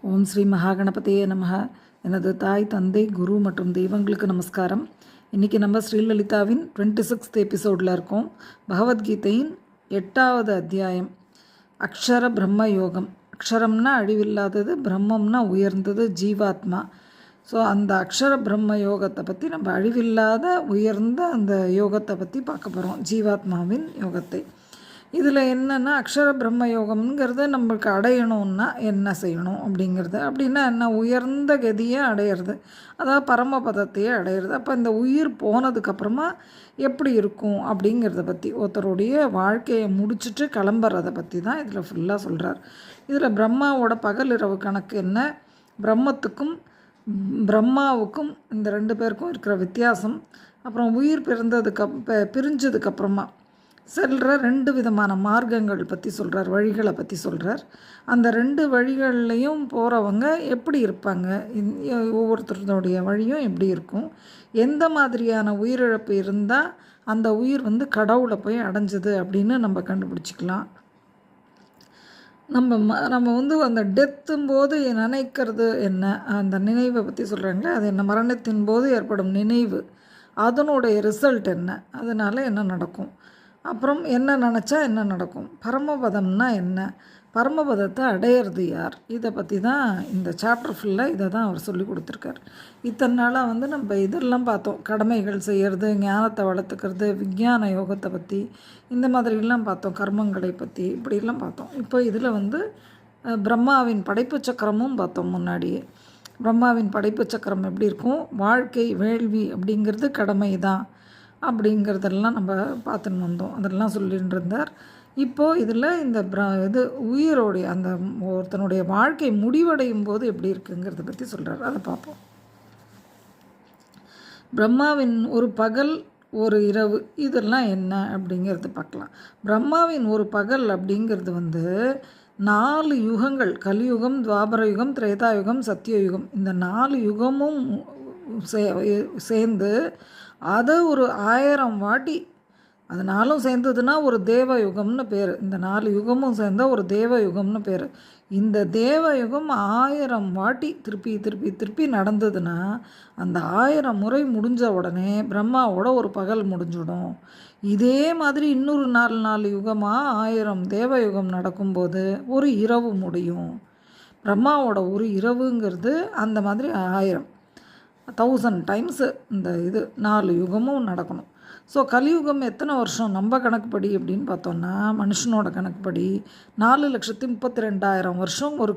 ஓம் ஸ்ரீ மகாகணபதியே நமக. எனது தாய், தந்தை, குரு மற்றும் தெய்வங்களுக்கு நமஸ்காரம். இன்றைக்கி நம்ம ஸ்ரீலலிதாவின் 26th எபிசோடில் இருக்கோம். பகவத்கீதையின் 8வது அத்தியாயம், அக்ஷர பிரம்ம யோகம். அக்ஷரம்னா அழிவில்லாதது, பிரம்மம்னா உயர்ந்தது, ஜீவாத்மா. ஸோ அந்த அக்ஷர பிரம்ம யோகத்தை பற்றி நம்ம அழிவில்லாத உயர்ந்த அந்த யோகத்தை பற்றி பார்க்க போகிறோம், ஜீவாத்மாவின் யோகத்தை. இதில் என்னென்னா, அக்ஷர பிரம்ம யோகம்ங்கிறத நம்மளுக்கு அடையணும்னா என்ன செய்யணும் அப்படிங்கிறது. அப்படின்னா என்ன, உயர்ந்த கதியை அடையிறது, அதாவது பரமபதத்தையே அடையிறது. அப்போ இந்த உயிர் போனதுக்கப்புறமா எப்படி இருக்கும் அப்படிங்கிறத பற்றி, ஒருத்தருடைய வாழ்க்கையை முடிச்சுட்டு கிளம்புறதை பற்றி தான் இதில் ஃபுல்லாக சொல்கிறார். இதில் பிரம்மாவோட பகல் இரவு கணக்கு என்ன, பிரம்மாவுக்கும் இந்த ரெண்டு பேருக்கும் இருக்கிற வித்தியாசம், அப்புறம் உயிர் பிரிஞ்சதுக்கப்புறமா செல்கிற ரெண்டு விதமான மார்க்கங்கள் பற்றி சொல்கிறார், வழிகளை பற்றி சொல்கிறார். அந்த ரெண்டு வழிகள்லையும் போகிறவங்க எப்படி இருப்பாங்க, ஒவ்வொருத்தருடைய வழியும் எப்படி இருக்கும், எந்த மாதிரியான உயிரிழப்பு இருந்தால் அந்த உயிர் கடவுளை போய் அடைஞ்சது அப்படின்னு நம்ம கண்டுபிடிச்சிக்கலாம். நம்ம அந்த டெத்தும் போது நினைக்கிறது என்ன, அந்த நினைவை பற்றி சொல்கிறாங்களே அது என்ன, மரணத்தின் போது ஏற்படும் நினைவு, அதனுடைய ரிசல்ட் என்ன, அதனால் என்ன நடக்கும், அப்புறம் என்ன நினச்சா என்ன நடக்கும், பரமபதம்னா என்ன, பரமபதத்தை அடையிறது யார், இதை பற்றி தான் இந்த சாப்டர் ஃபுல்லாக இதை தான் அவர் சொல்லி கொடுத்துருக்கார். இத்தனை நாளாக நம்ம இதெல்லாம் பார்த்தோம், கடமைகள் செய்கிறது, ஞானத்தை வளர்த்துக்கிறது, விஞ்ஞான யோகத்தை பற்றி இந்த மாதிரிலாம் பார்த்தோம், கர்மங்களை பற்றி இப்படிலாம் பார்த்தோம். இப்போ இதில் பிரம்மாவின் படைப்பு சக்கரமும் பார்த்தோம் முன்னாடியே. பிரம்மாவின் படைப்பு சக்கரம் எப்படி இருக்கும், வாழ்க்கை வேள்வி அப்படிங்கிறது கடமை தான் அப்படிங்கிறதெல்லாம் நம்ம பார்த்துன்னு வந்தோம், அதெல்லாம் சொல்லிட்டு இருந்தார். இப்போது இதில் இந்த உயிரோடைய அந்த ஒருத்தனுடைய வாழ்க்கை முடிவடையும் போது எப்படி இருக்குங்கிறத பற்றி சொல்கிறார், அதை பார்ப்போம். பிரம்மாவின் ஒரு பகல் ஒரு இரவு இதெல்லாம் என்ன அப்படிங்கிறது பார்க்கலாம். பிரம்மாவின் ஒரு பகல் அப்படிங்கிறது 4 யுகங்கள், கலியுகம், துவாபர யுகம், திரேதாயுகம், சத்தியயுகம், இந்த 4 யுகமும் சேர்ந்து அதை ஒரு 1000 வாட்டி, அதனாலும் சேர்ந்ததுன்னா ஒரு தேவயுகம்னு பேர். இந்த 4 யுகமும் சேர்ந்தால் ஒரு தேவயுகம்னு பேர். இந்த தேவயுகம் 1000 வாட்டி திருப்பி திருப்பி திருப்பி நடந்ததுன்னா அந்த 1000 முறை முடிஞ்ச உடனே பிரம்மாவோட ஒரு பகல் முடிஞ்சிடும். இதே மாதிரி இன்னொரு 4 யுகமாக 1000 தேவயுகம் நடக்கும்போது ஒரு இரவு முடியும். பிரம்மாவோட ஒரு இரவுங்கிறது அந்த மாதிரி 1000 டைம்ஸு இந்த 4 யுகமும் நடக்கணும். ஸோ கலியுகம் எத்தனை வருஷம் நம்ம கணக்குப்படி அப்படின்னு பார்த்தோன்னா, மனுஷனோட கணக்குப்படி 4,32,000 வருஷம் ஒரு